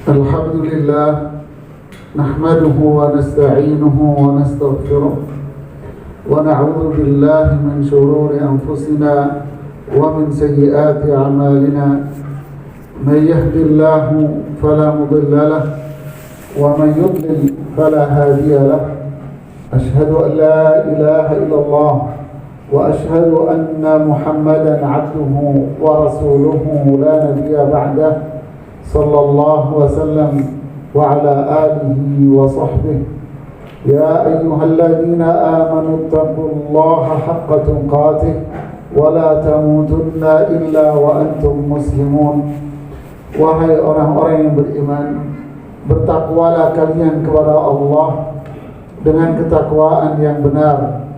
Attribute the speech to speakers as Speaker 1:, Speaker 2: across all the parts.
Speaker 1: الحمد لله نحمده ونستعينه ونستغفره ونعوذ بالله من شرور أنفسنا ومن سيئات أعمالنا من يهد الله فلا مضل له ومن يضلل فلا هادي له أشهد أن لا إله إلا الله وأشهد أن محمدا عبده ورسوله لا نبي بعده صلى الله وسلم وعلى آله وصحبه يا أيها الذين آمنوا اتقوا الله حق تقاته ولا تموتن إلا وأنتم مسلمون. Wahai orang-orang yang beriman, bertakwalah kalian kepada Allah dengan ketakwaan yang benar,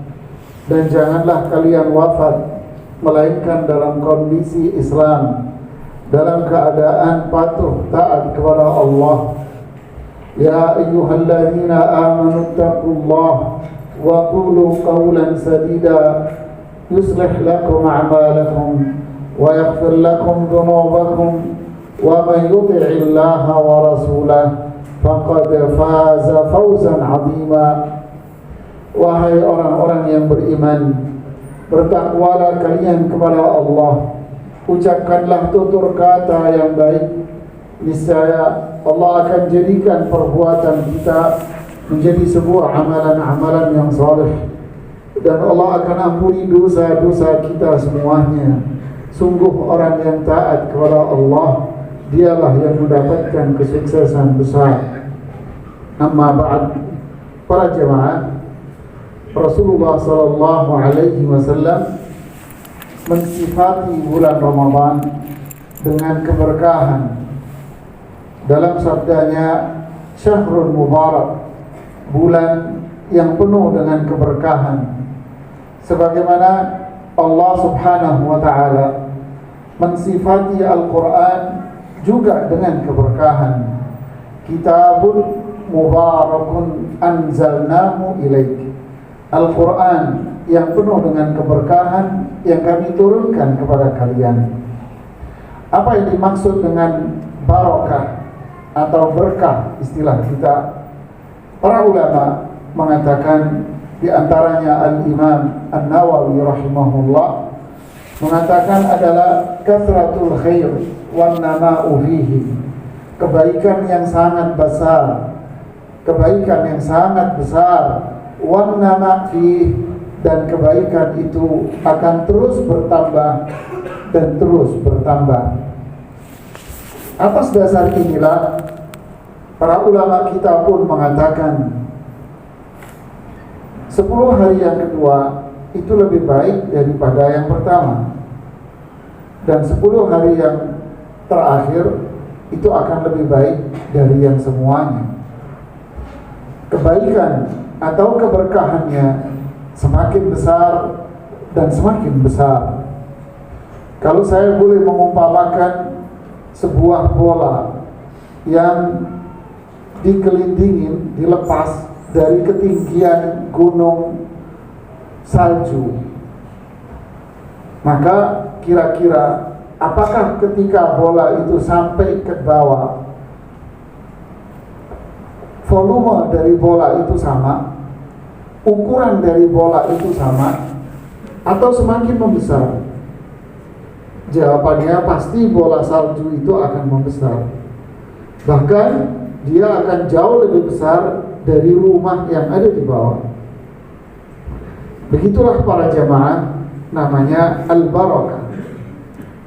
Speaker 1: dan janganlah kalian wafat melainkan dalam kondisi Islam, dalam keadaan patuh taat kepada Allah. Ya ayyuhalladzina amanu taqullaha wa qulu qawlan sadida yuslih lakum a'malakum wa yaghfir lakum dhunubakum wa man yuti'illaha wa rasulahu faqad faza fawzan 'azima. Wahai orang-orang yang beriman, bertakwalah kalian kepada Allah, ucapkanlah tutur kata yang baik, niscaya Allah akan jadikan perbuatan kita menjadi sebuah amalan-amalan yang saleh, dan Allah akan ampuni dosa-dosa kita semuanya. Sungguh orang yang taat kepada Allah, dialah yang mendapatkan kesuksesan besar. Amma ba'd, para jemaah, Rasulullah sallallahu alaihi wasallam mensifati bulan Ramadan dengan keberkahan. Dalam sabdanya, Syahrul Mubarak, bulan yang penuh dengan keberkahan. Sebagaimana Allah subhanahu wa ta'ala mensifati Al-Quran juga dengan keberkahan. Kitabun mubarakun anzalnahu ilaik. Al-Quran yang penuh dengan keberkahan yang kami turunkan kepada kalian. Apa yang dimaksud dengan barakah atau berkah istilah kita? Para ulama mengatakan, di antaranya Al-Imam An-Nawawi rahimahullah mengatakan adalah kathratul khair wan nama'u fihi, kebaikan yang sangat besar, kebaikan yang sangat besar, wan nama' fihi, dan kebaikan itu akan terus bertambah dan terus bertambah. Atas dasar inilah para ulama kita pun mengatakan 10 hari yang kedua itu lebih baik daripada yang pertama, dan 10 hari yang terakhir itu akan lebih baik dari yang semuanya. Kebaikan atau keberkahannya semakin besar dan semakin besar. Kalau saya boleh mengumpamakan sebuah bola yang dikelindingin, dilepas dari ketinggian gunung salju, maka kira-kira apakah ketika bola itu sampai ke bawah, volume dari bola itu sama, ukuran dari bola itu sama, atau semakin membesar? Jawabannya pasti bola salju itu akan membesar. Bahkan dia akan jauh lebih besar dari rumah yang ada di bawah. Begitulah para jamaah, namanya al-barakah,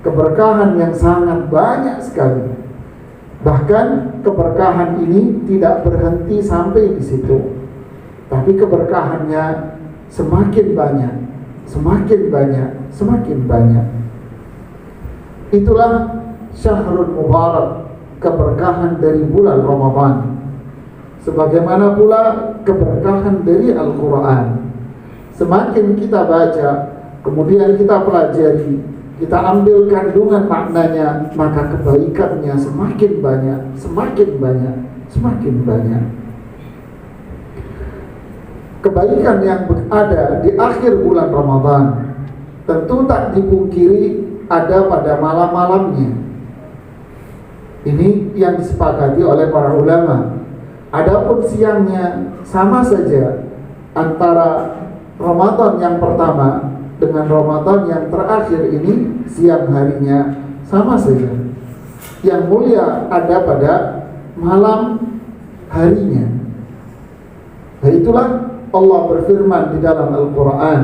Speaker 1: keberkahan yang sangat banyak sekali. Bahkan keberkahan ini tidak berhenti sampai di situ, tapi keberkahannya semakin banyak, semakin banyak, semakin banyak. Itulah Syahrul Mubarak, keberkahan dari bulan Ramadan. Sebagaimana pula keberkahan dari Al-Quran. Semakin kita baca, kemudian kita pelajari, kita ambil kandungan maknanya, maka kebaikannya semakin banyak, semakin banyak, semakin banyak. Kebaikan yang ada di akhir bulan Ramadan tentu tak dipungkiri ada pada malam-malamnya. Ini yang disepakati oleh para ulama. Adapun siangnya sama saja antara Ramadan yang pertama dengan Ramadan yang terakhir ini, siang harinya sama saja. Yang mulia ada pada malam harinya. Nah, itulah Allah berfirman di dalam Al-Quran,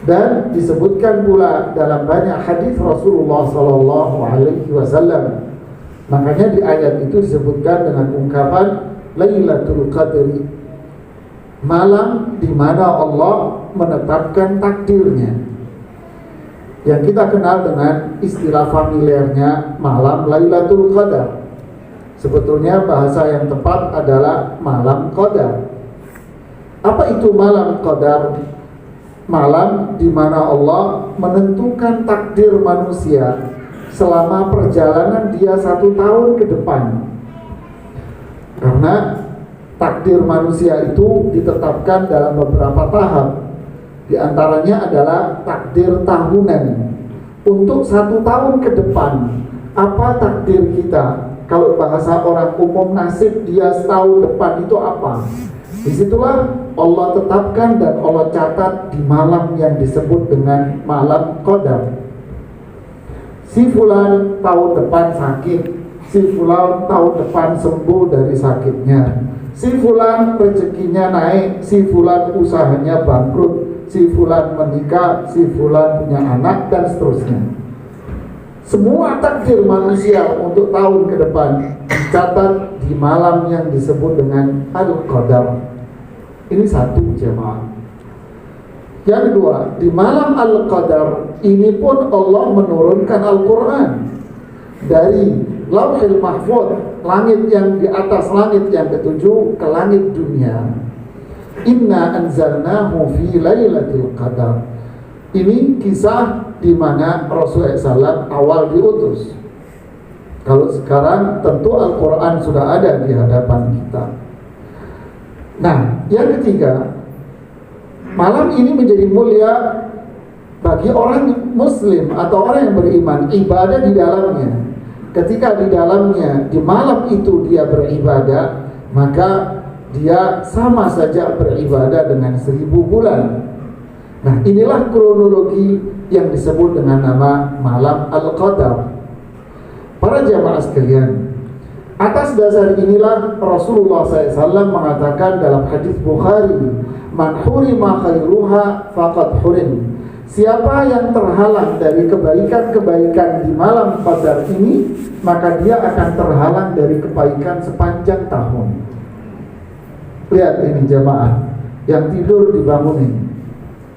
Speaker 1: dan disebutkan pula dalam banyak hadis Rasulullah SAW. Makanya di ayat itu disebutkan dengan ungkapan Lailatul Qadri, malam di mana Allah menetapkan takdirnya, yang kita kenal dengan istilah familiarnya malam Lailatul Qadar. Sebetulnya bahasa yang tepat adalah malam Qadar. Apa itu malam Qadar? Malam di mana Allah menentukan takdir manusia selama perjalanan dia 1 tahun ke depan. Karena takdir manusia itu ditetapkan dalam beberapa tahap. Di antaranya adalah takdir tahunan. Untuk 1 tahun ke depan, apa takdir kita? Kalau bahasa orang umum, nasib dia setahun depan itu apa? Disitulah Allah tetapkan dan Allah catat di malam yang disebut dengan malam Qadar. Si fulan tahun depan sakit, si fulan tahun depan sembuh dari sakitnya, si fulan rezekinya naik, si fulan usahanya bangkrut, si fulan menikah, si fulan punya anak, dan seterusnya. Semua takdir manusia untuk tahun ke depan dicatat di malam yang disebut dengan Al-Qadar. Ini satu, jemaah. Yang kedua, di malam Al-Qadar ini pun Allah menurunkan Al-Quran dari Lauhil Mahfuz, langit yang di atas langit yang ketujuh, ke langit dunia. Inna anzalnahu fi lailatul qadar. Ini kisah di mana Rasulullah SAW awal diutus. Kalau sekarang tentu Al-Quran sudah ada di hadapan kita. Nah, yang ketiga, malam ini menjadi mulia bagi orang Muslim atau orang yang beriman, ibadah di dalamnya. Ketika di dalamnya, di malam itu dia beribadah, maka dia sama saja beribadah dengan 1000 bulan. Nah, inilah kronologi yang disebut dengan nama malam Al-Qadar. Para jamaah sekalian, atas dasar inilah Rasulullah SAW mengatakan dalam hadis Bukhari, man hurima khairuha faqad hurim. Siapa yang terhalang dari kebaikan-kebaikan di malam Qadar ini, maka dia akan terhalang dari kebaikan sepanjang tahun. Lihat ini jamaah, yang tidur dibangunin.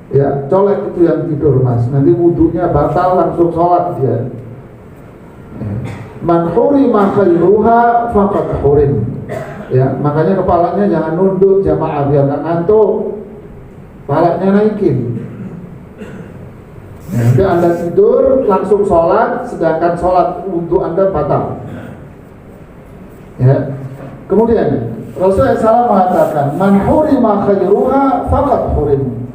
Speaker 1: Ya, colek itu yang tidur mas, nanti wudunya batal, langsung sholat dia. Man hurima khairuha faqad hurim. Ya, makanya kepalanya jangan nunduk jamaah biar nggak ngantuk. Kepalanya naikin. Nanti Anda tidur langsung sholat, sedangkan sholat wudu Anda batal. Ya. Kemudian Rasulullah SAW mengatakan, man hurima khairuha faqad hurim.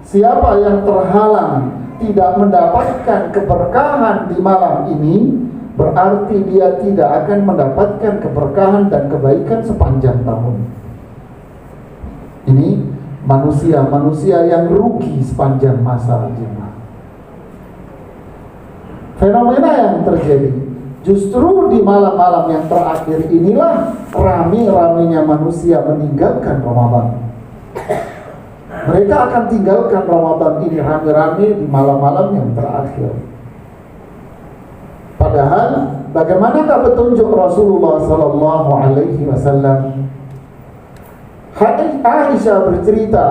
Speaker 1: Siapa yang terhalang tidak mendapatkan keberkahan di malam ini, berarti dia tidak akan mendapatkan keberkahan dan kebaikan sepanjang tahun. Ini manusia yang rugi sepanjang masa jemaah. Fenomena yang terjadi justru di malam-malam yang terakhir inilah rame-ramenya manusia meninggalkan Ramadan. Mereka akan tinggalkan Ramadan ini rame-rame di malam-malam yang terakhir. Padahal bagaimanakah petunjuk Rasulullah sallallahu alaihi wasallam? Aisyah bercerita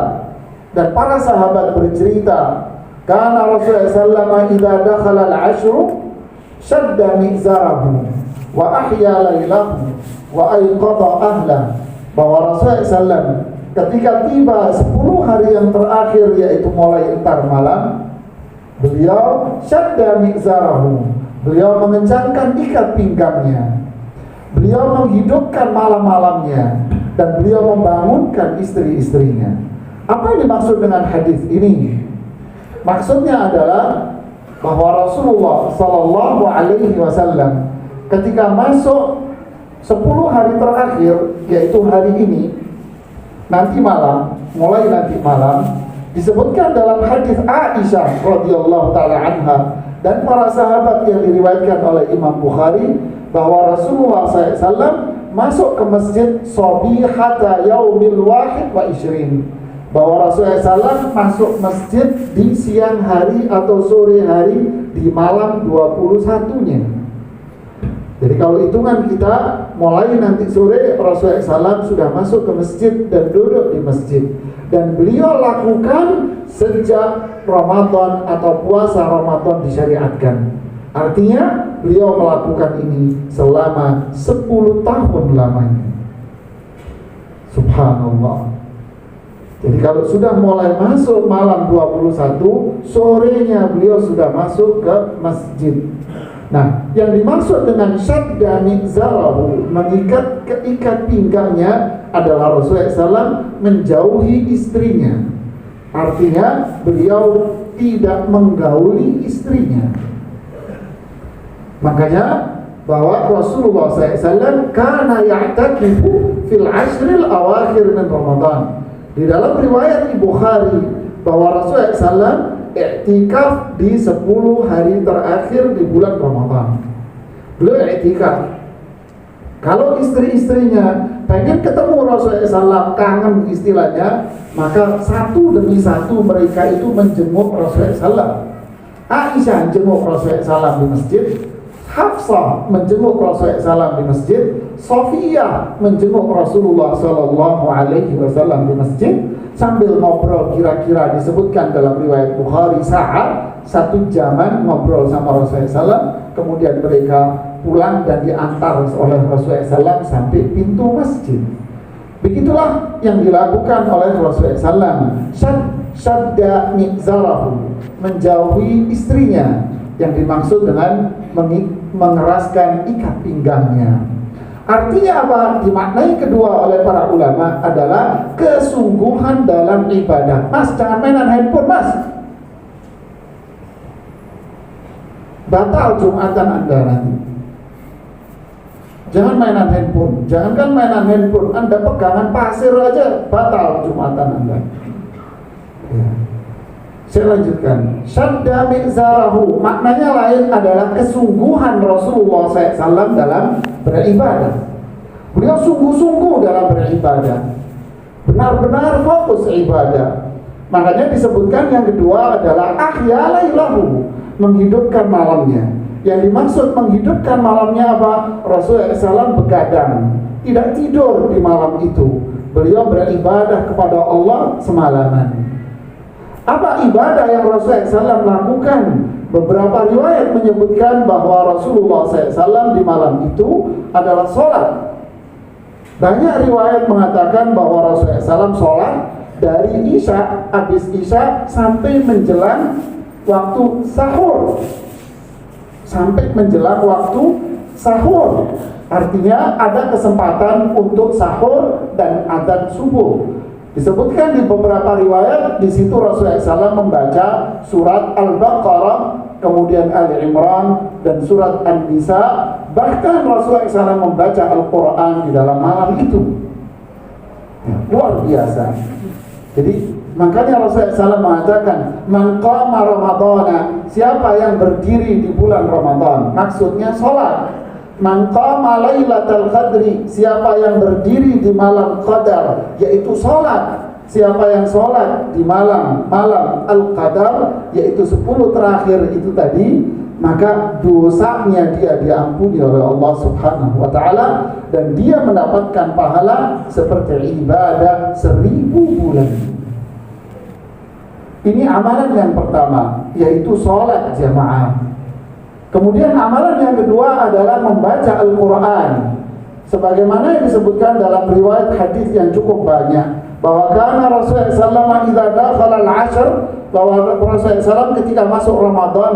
Speaker 1: dan para sahabat bercerita, karena Rasulullah sallallahu idza dakhala al-'ashru shadda mizarahu wa ahya lailahu wa ayqadha ahla. Bahwa Rasulullah sallallahu ketika tiba 10 hari yang terakhir, yaitu mulai entar malam, beliau shadda mizarahu, beliau mengencangkan ikat pinggangnya, beliau menghidupkan malam-malamnya, dan beliau membangunkan istri-istrinya. Apa yang dimaksud dengan hadis ini? Maksudnya adalah bahwa Rasulullah sallallahu alaihi wasallam ketika masuk 10 hari terakhir, yaitu hari ini, nanti malam, mulai nanti malam, disebutkan dalam hadis Aisyah radhiyallahu taala anha dan para sahabat yang diriwayatkan oleh Imam Bukhari bahwa Rasulullah SAW masuk ke masjid sobihata yaumil wahid wa ishrin, bahwa Rasulullah SAW masuk masjid di siang hari atau sore hari di malam 21-nya. Jadi kalau hitungan kita mulai nanti sore Rasulullah SAW sudah masuk ke masjid dan duduk di masjid, dan beliau lakukan sejak Ramadan atau puasa Ramadan disyariatkan. Artinya beliau melakukan ini selama 10 tahun lamanya. Subhanallah. Jadi kalau sudah mulai masuk malam 21, sorenya beliau sudah masuk ke masjid. Nah, yang dimaksud dengan syadda mizarahu, keikat pinggangnya, adalah Rasulullah SAW menjauhi istrinya. Artinya beliau tidak menggauli istrinya. Makanya bahwa Rasulullah SAW kana ya'takifu fil ashril awakhir min Ramadan. Di dalam riwayat Bukhari bahwa Rasulullah SAW i'tikaf di 10 hari terakhir di bulan Ramadan. Beliau i'tikaf. Kalau istri-istrinya pengen ketemu Rasulullah SAW, kangen istilahnya, maka satu demi satu mereka itu menjenguk Rasulullah SAW. Aisyah menjenguk Rasulullah SAW di masjid, Hafsah menjenguk Rasulullah SAW di masjid, Sofia menjenguk Rasulullah SAW di masjid, sambil ngobrol. Kira-kira disebutkan dalam riwayat Bukhari satu jaman ngobrol sama Rasulullah SAW. Kemudian mereka pulang dan diantar oleh Rasulullah SAW sampai pintu masjid. Begitulah yang dilakukan oleh Rasulullah SAW. Syadda mizarahu, menjauhi istrinya, yang dimaksud dengan mengeraskan ikat pinggangnya. Artinya apa? Dimaknai kedua oleh para ulama adalah kesungguhan dalam ibadah. Mas, jangan mainan handphone, Mas. Batal Jumatan Anda nanti. Jangan mainan handphone. Jangankan mainan handphone, Anda pegangan pasir aja batal Jumatan Anda. Ya. Saya lanjutkan. Syadda mizarahu, maknanya lain adalah kesungguhan Rasulullah SAW dalam beribadah. Beliau sungguh-sungguh dalam beribadah, benar-benar fokus ibadah. Makanya disebutkan yang kedua adalah ahya lailahu, menghidupkan malamnya. Yang dimaksud menghidupkan malamnya apa? Rasulullah SAW begadang, tidak tidur di malam itu. Beliau beribadah kepada Allah semalaman. Apa ibadah yang Rasulullah SAW lakukan? Beberapa riwayat menyebutkan bahwa Rasulullah SAW di malam itu adalah sholat. Banyak riwayat mengatakan bahwa Rasulullah SAW sholat dari Isya, habis Isya sampai menjelang waktu sahur. Sampai menjelang waktu sahur. Artinya ada kesempatan untuk sahur dan adzan subuh. Disebutkan di beberapa riwayat, di situ Rasulullah SAW membaca surat Al-Baqarah, kemudian Ali Imran, dan surat An-Nisa. Bahkan Rasulullah SAW membaca Al-Quran di dalam malam itu. Ya, luar biasa. Jadi makanya Rasulullah SAW mengatakan, man qama Ramadana, siapa yang berdiri di bulan Ramadan, maksudnya sholat. Man qama lailatal qadri, siapa yang berdiri di malam qadar, yaitu sholat. Siapa yang sholat di malam al-qadar, yaitu 10 terakhir itu tadi, maka dosanya dia diampuni oleh Allah Subhanahu wa ta'ala, dan dia mendapatkan pahala seperti ibadah 1000 bulan. Ini amalan yang pertama, yaitu sholat jamaah. Kemudian amalan yang kedua adalah membaca Al-Quran. Sebagaimana yang disebutkan dalam riwayat hadis yang cukup banyak, bahwa karena Rasulullah SAW idza dakhala al-ashr, bahwa Rasulullah SAW ketika masuk Ramadan,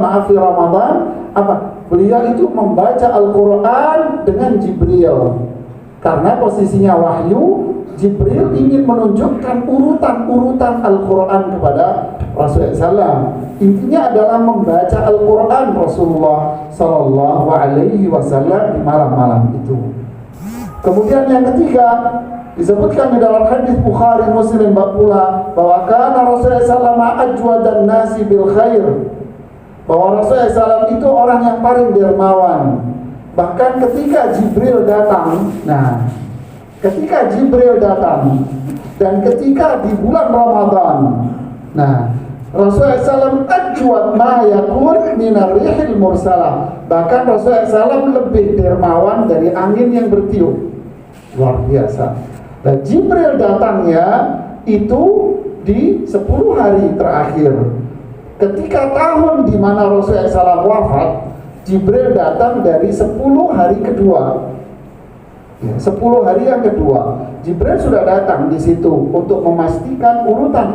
Speaker 1: beliau itu membaca Al-Quran dengan Jibril. Karena posisinya wahyu, Jibril ingin menunjukkan urutan-urutan Al-Quran kepada Rasulullah SAW. Intinya adalah membaca Al-Quran Rasulullah Sallallahu Alaihi Wasallam di malam-malam itu. Kemudian yang ketiga, disebutkan di dalam hadis Bukhari Muslim bab pula bahwa kana Rasulullah SAW ajwadan nasi bil khair, bahwa Rasulullah SAW itu orang yang paling dermawan. Bahkan ketika Jibril datang, ketika Jibril datang dan ketika di bulan Ramadan, Rasulullah SAW ajwad ma yakun minar rihil mursalah. Bahkan Rasulullah SAW lebih dermawan dari angin yang bertiup. Luar biasa. Dan Jibril datangnya itu di 10 hari terakhir. Ketika tahun di mana Rasulullah SAW wafat, Jibril datang dari 10 hari kedua. 10 hari yang kedua, Jibril sudah datang di situ untuk memastikan urutan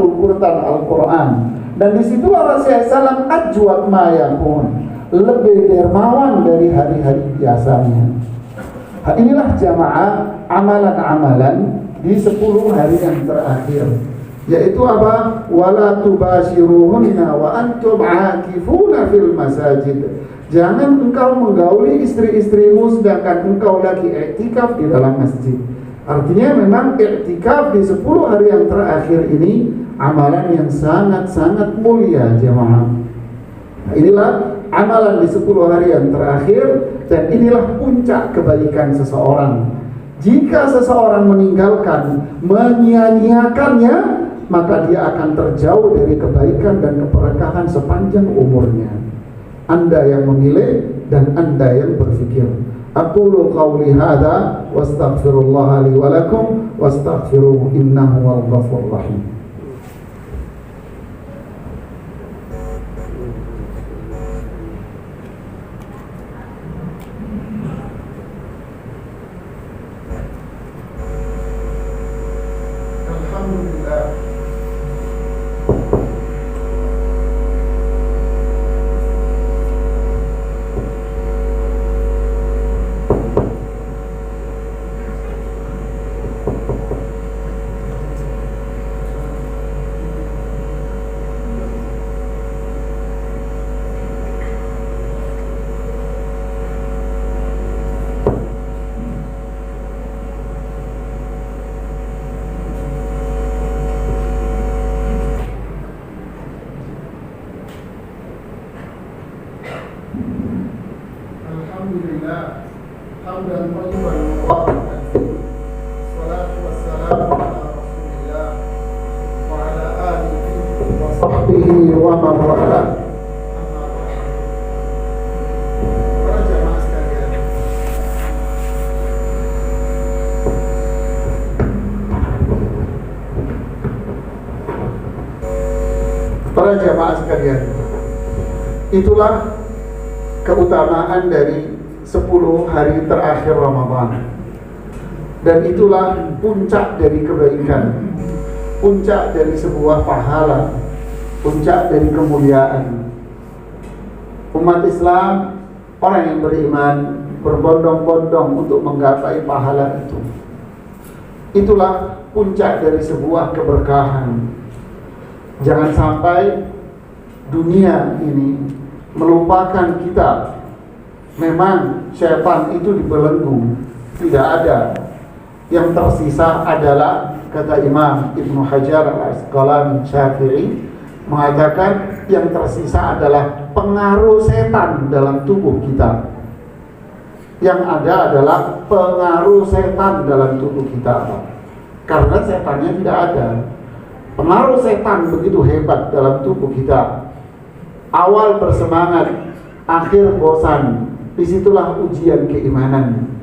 Speaker 1: Al-Quran. Dan disitulah Rasulullah SAW ajwad ma yakun, lebih dermawan dari hari-hari biasanya. Inilah jamaah amalan-amalan di 10 hari yang terakhir, yaitu apa? Wala tubashiruhunna wa antum aakifuna fil masajid. Jangan engkau menggauli istri-istrimu sedangkan engkau lagi i'tikaf di dalam masjid. Artinya memang i'tikaf di 10 hari yang terakhir ini amalan yang sangat-sangat mulia jemaah. Inilah amalan di 10 hari yang terakhir, dan inilah puncak kebaikan seseorang. Jika seseorang meninggalkan, menyia-nyiakannya, maka dia akan terjauh dari kebaikan dan keberkahan sepanjang umurnya. Anda yang memilih dan Anda yang berfikir. Aqulu qawli hadza wastaghfirullah li wa lakum wastaghfiruhu innahu wal ghafurur rahim. Para jamaah sekalian, itulah keutamaan dari 10 hari terakhir Ramadan. Dan itulah puncak dari kebaikan, puncak dari sebuah pahala, puncak dari kemuliaan. Umat Islam, orang yang beriman, berbondong-bondong untuk menggapai pahala itu. Itulah puncak dari sebuah keberkahan. Jangan sampai dunia ini melupakan kita. Memang syaitan itu dibelenggu, tidak ada. Yang tersisa adalah, kata Imam Ibnu Hajar Al-Asqalani Syafi'i, mengatakan yang tersisa adalah pengaruh setan dalam tubuh kita. Yang ada adalah pengaruh setan dalam tubuh kita. Karena setannya tidak ada. Pengaruh setan begitu hebat dalam tubuh kita. Awal bersemangat, akhir bosan. Disitulah ujian keimanan.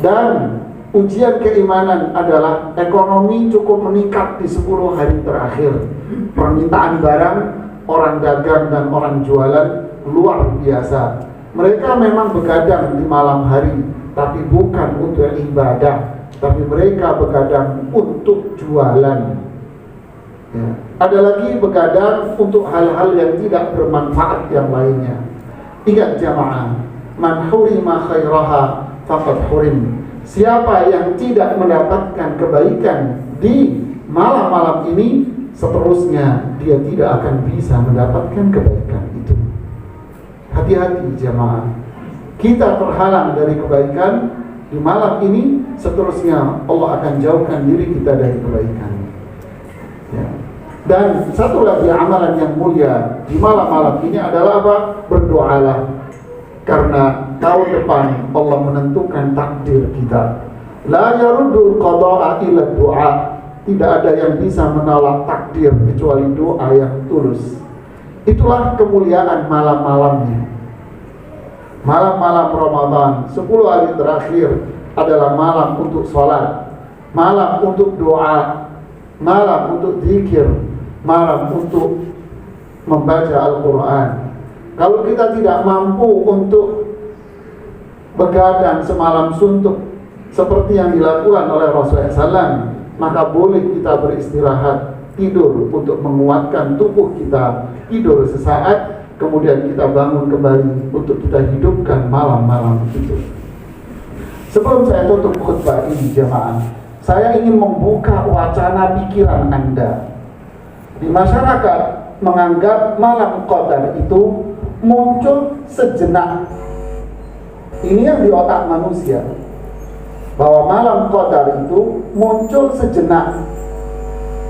Speaker 1: Dan ujian keimanan adalah ekonomi cukup meningkat di 10 hari terakhir. Permintaan barang, orang dagang dan orang jualan luar biasa. Mereka memang begadang di malam hari, tapi bukan untuk ibadah, tapi mereka begadang untuk jualan. Ya. Ada lagi begadang untuk hal-hal yang tidak bermanfaat yang lainnya. Ingat jamaah, man hurima khairaha faqad hurim. Siapa yang tidak mendapatkan kebaikan di malam-malam ini, seterusnya dia tidak akan bisa mendapatkan kebaikan itu. Hati-hati jamaah, kita terhalang dari kebaikan di malam ini, seterusnya Allah akan jauhkan diri kita dari kebaikan ya. Dan satu lagi amalan yang mulia di malam-malam ini adalah apa? Berdoalah, karena tahun depan Allah menentukan takdir kita. La yaruddul qada'a illa du'a. Tidak ada yang bisa menolak takdir kecuali doa yang tulus. Itulah kemuliaan malam-malamnya. Malam-malam Ramadan, 10 hari terakhir adalah malam untuk sholat, malam untuk doa, malam untuk zikir, malam untuk membaca Al-Quran. Kalau kita tidak mampu untuk begadang semalam suntuk seperti yang dilakukan oleh Rasulullah SAW, maka boleh kita beristirahat, tidur untuk menguatkan tubuh kita, tidur sesaat, kemudian kita bangun kembali untuk kita hidupkan malam-malam itu. Sebelum saya tutup khutbah ini jemaah, saya ingin membuka wacana pikiran Anda. Di masyarakat menganggap malam qadar itu muncul sejenak. Ini yang di otak manusia, bahwa malam qadar itu muncul sejenak,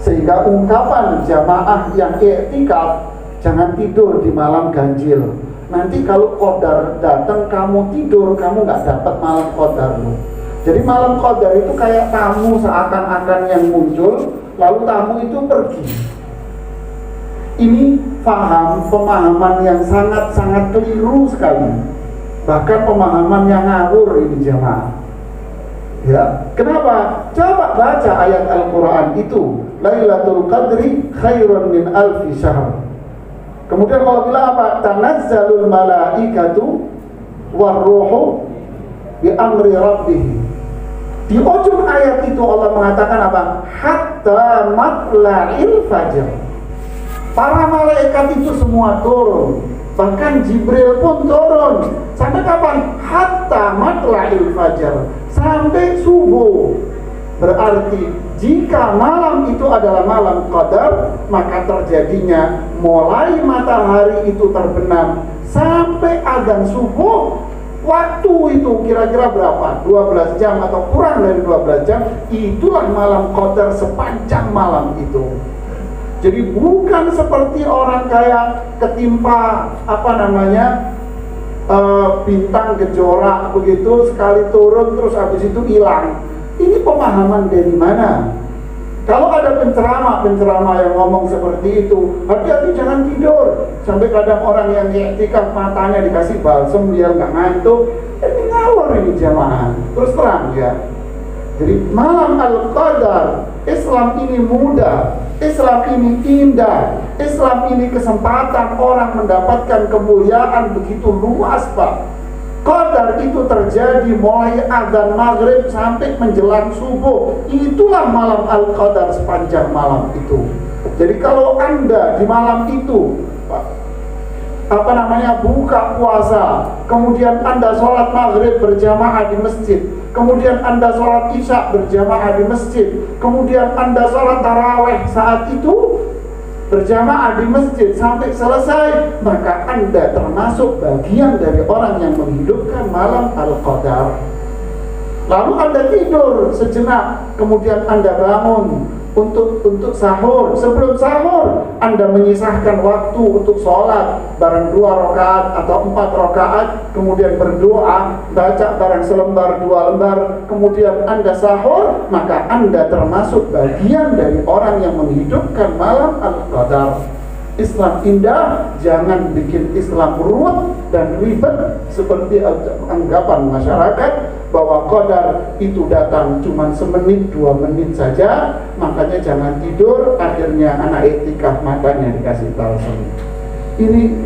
Speaker 1: sehingga ungkapan jamaah yang i'tikaf, jangan tidur di malam ganjil. Nanti kalau qadar datang kamu tidur, kamu nggak dapat malam qadar loh. Jadi malam qadar itu kayak tamu seakan-akan yang muncul, lalu tamu itu pergi. Ini pemahaman yang sangat-sangat keliru sekali. Bahkan pemahaman yang ngawur ini jemaah. Ya, kenapa? Coba baca ayat Al-Quran itu, Lailatul Qadri khairun min alfi syahr. Kemudian Allah bilang apa? Tanazzalul malaikatu warruhu bi amri rabbih. Di ujung ayat itu Allah mengatakan apa? Hatta matla'il fajr. Para malaikat itu semua turun, bahkan Jibril pun turun. Sampai kapan? Hatta matla'il fajr, sampai subuh. Berarti jika malam itu adalah malam qadar, maka terjadinya mulai matahari itu terbenam sampai azan subuh. Waktu itu kira-kira berapa? 12 jam atau kurang dari 12 jam. Itulah malam qadar sepanjang malam itu. Jadi bukan seperti orang kayak ketimpa bintang gejora begitu, sekali turun terus habis itu hilang. Ini pemahaman dari mana? Kalau ada penceramah yang ngomong seperti itu, hati-hati jangan tidur. Sampai kadang orang yang i'tikaf matanya dikasih balsem biar nggak ngantuk. Ini ngawur ini jamaah. Terus terang ya. Jadi malam Al-Qadar, Islam ini mudah, Islam ini indah, Islam ini kesempatan orang mendapatkan kemuliaan begitu luas Pak. Qadar itu terjadi mulai azan maghrib sampai menjelang subuh. Itulah malam Al-Qadar sepanjang malam itu. Jadi kalau Anda di malam itu buka puasa, kemudian Anda sholat maghrib berjamaah di masjid, kemudian Anda sholat isya berjamaah di masjid, kemudian Anda sholat taraweh saat itu berjamaah di masjid sampai selesai, maka Anda termasuk bagian dari orang yang menghidupkan malam Al-Qadar. Lalu Anda tidur sejenak, kemudian Anda bangun untuk sahur. Sebelum sahur Anda menyisahkan waktu untuk sholat barang 2 rakaat atau 4 rakaat, kemudian berdoa, baca barang selembar 2 lembar, kemudian Anda sahur, maka Anda termasuk bagian dari orang yang menghidupkan malam Al-Qadar. Islam indah, jangan bikin Islam ruwet dan ribet seperti anggapan masyarakat bahwa qadar itu datang cuma semenit 2 menit saja. Makanya jangan tidur, akhirnya anak i'tikaf matanya dikasih balsam. Ini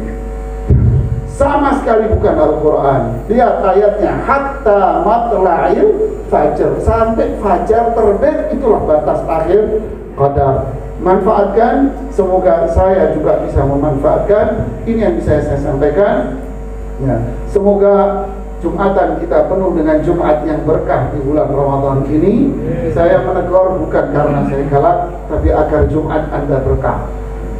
Speaker 1: sama sekali bukan Al-Quran. Lihat ayatnya, hatta matla'il fajar, sampai fajar terbit, itulah batas akhir qadar. Manfaatkan, semoga saya juga bisa memanfaatkan. Ini yang bisa saya sampaikan ya. Semoga Jumatan kita penuh dengan Jumat yang berkah di bulan Ramadan ini. Saya menegur bukan karena saya galak, tapi agar Jumat Anda berkah.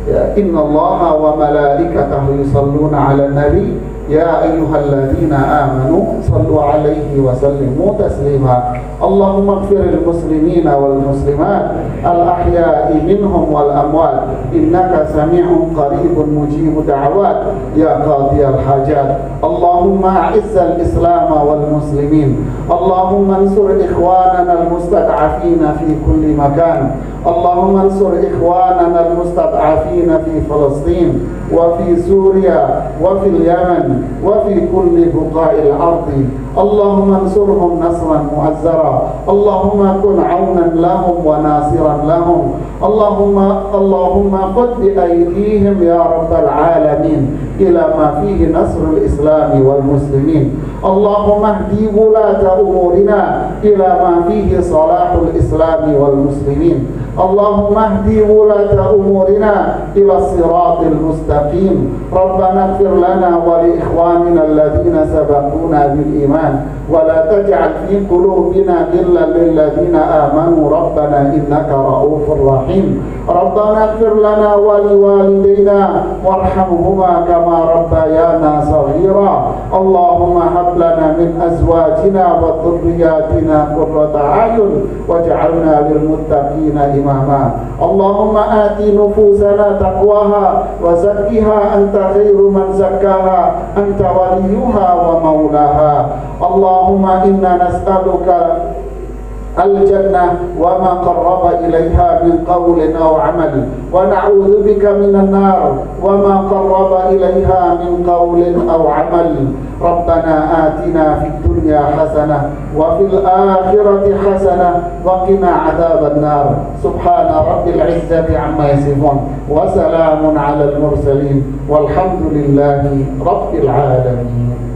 Speaker 1: Ya, innallaha wa malaikatahu yusalluna 'alan nabi ya ayyuhalladzina amanu sallu 'alaihi wa sallimu taslima. Allahumma ighfiril muslimina wal muslimat al ahya'i minhum wal amwat innaka sami'un qaribun mujibud da'awat ya qadiyal hajat. Allahumma a'izzal islam wal muslimin. Allahumma ansur ikhwanana al mustad'afina fi kulli makan. Allahumma ansur ikhwanana al mustad'afina fi Palestin wa fi Suria wa fi Yaman wa fi kulli buqa'il ardi. Allahumma ansurhum nasran mu'azzara. Allahumma kun 'aunan lahum wa nasiran lahum. Allahumma qud bi aydihim ya rabbal alamin ila ma fihi nasrul islam wal muslimin. Allahumma ihdi wulata umurina ila ma fihi salahul islam wal muslimin. Allahumma ihdi wulata umurina ila siratil mustaqim. Rabbana ighfir lana wa li ikhwanina alladhina sabaquna bil iman wa la taj'al fi qulubina ghillan lil ladzina amanu rabbana innaka ra'ufur rahim. Rabbana ighfir lana wa li walidayna warhamhuma kama rabbayana saghira. Allahumma hab lana min azwajina wa dhurriyyatina qurrata a'yun waj'alna lil muttaqina imama. Allahumma ati nufusana taqwaha wa zakkiha anta khairu man zakkaha anta waliyuha wa maulaha. Allahumma inna nas'aluka الجنة وما قرب إليها من قول أو عمل ونعوذ بك من النار وما قرب إليها من قول أو عمل. ربنا آتنا في الدنيا حسنة وفي الآخرة حسنة وقنا عذاب النار. سبحان رب العزة عما يصفون وسلام على المرسلين والحمد لله رب العالمين.